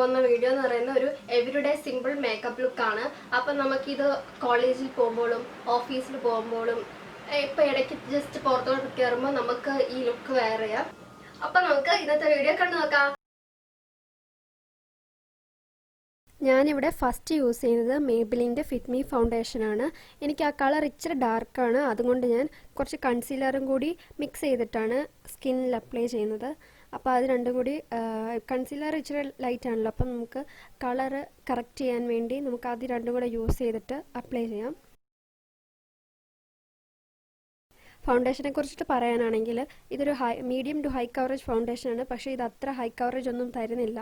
പോകുന്ന വീഡിയോ എന്ന് പറയുന്നത് ഒരു എവരിഡേ സിമ്പിൾ മേക്കപ്പ് ലുക്കാണ്. അപ്പം നമുക്കിത് കോളേജിൽ പോകുമ്പോഴും ഓഫീസിൽ പോകുമ്പോഴും ഇപ്പം ഇടയ്ക്ക് ജസ്റ്റ് പുറത്തോട്ട് കയറുമ്പോൾ നമുക്ക് ഈ ലുക്ക് വെയർ ചെയ്യാം. അപ്പം നമുക്ക് ഇന്നത്തെ വീഡിയോ കണ്ടു നോക്കാം. ഞാനിവിടെ ഫസ്റ്റ് യൂസ് ചെയ്യുന്നത് മേബിലിൻ്റെ ഫിറ്റ് മീ ഫൗണ്ടേഷനാണ്. എനിക്ക് ആ കളർ ഇച്ചിരി ഡാർക്കാണ്, അതുകൊണ്ട് ഞാൻ കുറച്ച് കൺസീലറും കൂടി മിക്സ് ചെയ്തിട്ടാണ് സ്കിന്നിൽ അപ്ലൈ ചെയ്യുന്നത്. അപ്പോൾ അത് രണ്ടും കൂടി കൺസീലർ ഇച്ചിരി ലൈറ്റ് ആണല്ലോ, അപ്പം നമുക്ക് കളറ് കറക്റ്റ് ചെയ്യാൻ വേണ്ടി നമുക്ക് അത് രണ്ടും കൂടെ യൂസ് ചെയ്തിട്ട് അപ്ലൈ ചെയ്യാം. ഫൗണ്ടേഷനെ കുറിച്ചിട്ട് പറയാനാണെങ്കിൽ ഇതൊരു മീഡിയം ടു ഹൈ കവറേജ് ഫൗണ്ടേഷനാണ്. പക്ഷേ ഇത് അത്ര ഹൈ കവറേജ് ഒന്നും തരുന്നില്ല.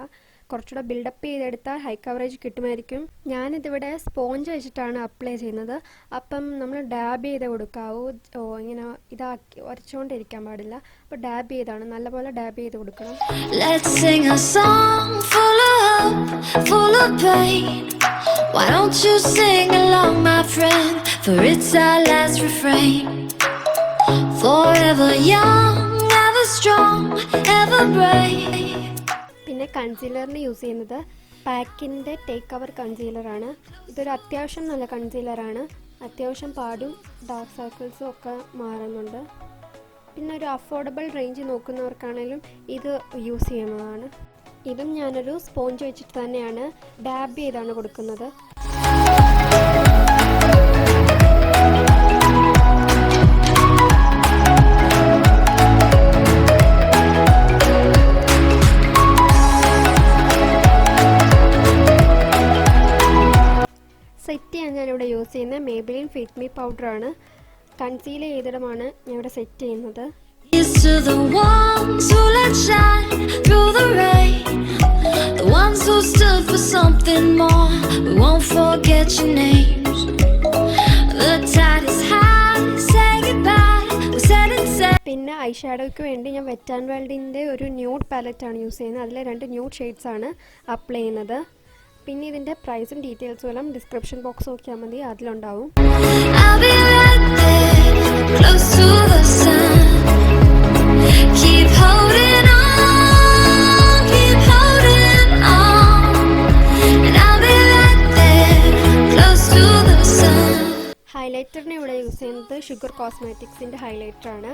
കുറച്ചുകൂടെ ബിൽഡപ്പ് ചെയ്തെടുത്താൽ ഹൈ കവറേജ് കിട്ടുമായിരിക്കും. ഞാനിതിവിടെ സ്പോഞ്ച് വെച്ചിട്ടാണ് അപ്ലൈ ചെയ്യുന്നത്. അപ്പം നമ്മൾ ഡാബ് ചെയ്ത് കൊടുക്കാവൂ, ഇങ്ങനെ ഇതാക്കി ഉരച്ചുകൊണ്ടിരിക്കാൻ പാടില്ല. അപ്പോൾ ഡാബ് ചെയ്താണ്, നല്ലപോലെ ഡാബ് ചെയ്ത് കൊടുക്കണം. Why don't you sing along, my friend, for it's our last refrain. Forever young, ever strong, ever brave. പിന്നെ കൺസീലറിന് യൂസ് ചെയ്യുന്നത് പാക്കിൻ്റെ ടേക്ക് കവർ കൺസീലറാണ്. ഇതൊരു അത്യാവശ്യം നല്ല കൺസീലറാണ്. അത്യാവശ്യം പാടും ഡാർക്ക് സർക്കിൾസും ഒക്കെ മാറുന്നുണ്ട്. പിന്നെ ഒരു അഫോർഡബിൾ റേഞ്ച് നോക്കുന്നവർക്കാണെങ്കിലും ഇത് യൂസ് ചെയ്യുന്നതാണ്. ഇതും ഞാനൊരു സ്പോഞ്ച് വെച്ചിട്ട് തന്നെയാണ് ഡാബ് ചെയ്താണ് കൊടുക്കുന്നത്. സെറ്റ് ചെയ്യാൻ ഞാനിവിടെ യൂസ് ചെയ്യുന്ന മേബിലിൻ ഫിറ്റ് മീ പൗഡറാണ്. കൺസീൽ ചെയ്തിടമാണ് ഞാൻ ഇവിടെ സെറ്റ് ചെയ്യുന്നത്. പിന്നെ ഐ ഷാഡോയ്ക്ക് വേണ്ടി ഞാൻ വെറ്റ് ആൻഡ് വൈൽഡിൻ്റെ ഒരു ന്യൂഡ് പാലറ്റാണ് യൂസ് ചെയ്യുന്നത്. അതിൽ 2 ന്യൂഡ് ഷെയ്ഡ്സാണ് അപ്ലൈ ചെയ്യുന്നത്. പിന്നെ ഇതിൻ്റെ പ്രൈസും ഡീറ്റെയിൽസും എല്ലാം ഡിസ്ക്രിപ്ഷൻ ബോക്സ് നോക്കിയാൽ മതി, അതിലുണ്ടാവും. ഹൈലൈറ്ററിനെ ഇവിടെ യൂസ് ചെയ്യുന്നത് ഷുഗർ കോസ്മെറ്റിക്സിൻ്റെ ഹൈലൈറ്ററാണ്.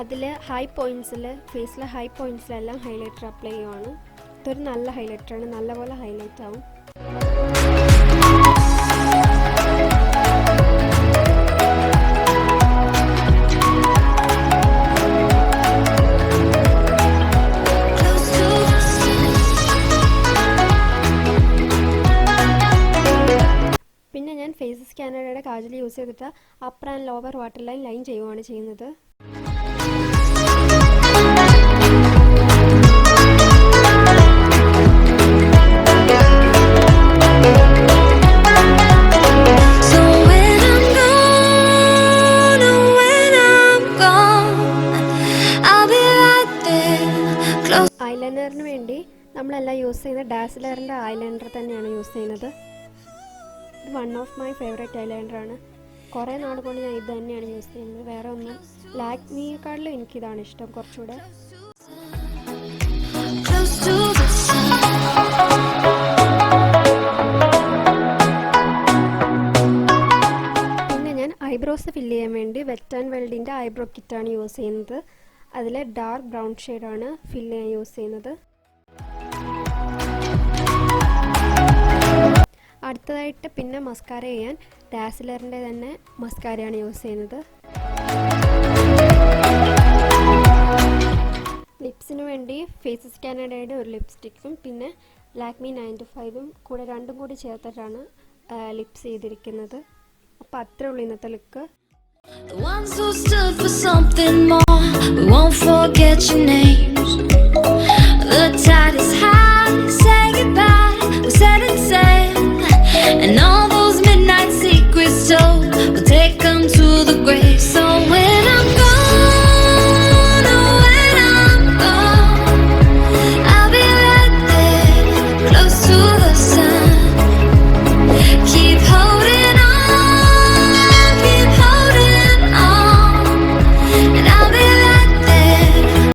അതിൽ ഹൈ പോയിൻറ്റ്സിൽ ഫേസിലെ ഹൈ പോയിൻറ്റ്സിലെല്ലാം ഹൈലൈറ്റർ അപ്ലൈ ചെയ്യുവാണ്. ഇതൊരു നല്ല ഹൈലൈറ്ററാണ്, നല്ലപോലെ ഹൈലൈറ്റ് ആവും. പിന്നെ ഞാൻ ഫേസ് സ്കാനറുടെ കാജൽ യൂസ് ചെയ്തിട്ട് upper and lower water line ചെയ്യുകയാണ് ചെയ്യുന്നത്. ഐലൈനറിന് വേണ്ടി നമ്മളെല്ലാം യൂസ് ചെയ്യുന്ന ഡാസിലറിൻ്റെ ഐലൈനർ തന്നെയാണ് യൂസ് ചെയ്യുന്നത്. ഇത് വൺ ഓഫ് മൈ ഫേവറേറ്റ് ഐലൈനറാണ്. കുറേ നാൾ കൊണ്ട് ഞാൻ ഇത് തന്നെയാണ് യൂസ് ചെയ്യുന്നത്. വേറെ ഒന്നും ലാക്മിയെക്കാളിലും എനിക്കിതാണ് ഇഷ്ടം കുറച്ചുകൂടെ. പിന്നെ ഞാൻ ഐബ്രോസ് ഫില്ല് ചെയ്യാൻ വേണ്ടി വെറ്റ് ആൻഡ് വൈൽഡിൻ്റെ ഐബ്രോ കിറ്റാണ് യൂസ് ചെയ്യുന്നത്. അതിൽ ഡാർക്ക് ബ്രൗൺ ഷെയ്ഡാണ് ഫില്ല് ചെയ്യാൻ യൂസ് ചെയ്യുന്നത്. അടുത്തതായിട്ട് പിന്നെ മസ്കാര ചെയ്യാൻ ഡാസിലറിൻ്റെ തന്നെ മസ്കാരയാണ് യൂസ് ചെയ്യുന്നത്. ലിപ്സിന് വേണ്ടി ഫേസ് സ്കാനഡയുടെ ഒരു ലിപ്സ്റ്റിക്കും പിന്നെ ലാക്മി 95ഉം കൂടെ രണ്ടും കൂടി ചേർത്തിട്ടാണ് ലിപ്സ് ചെയ്തിരിക്കുന്നത്. അപ്പോൾ അത്രേ ഉള്ളൂ ഇന്നത്തെ look. The ones who stood for something more, we won't forget your names. The tide is high, say goodbye, we set it sail, and all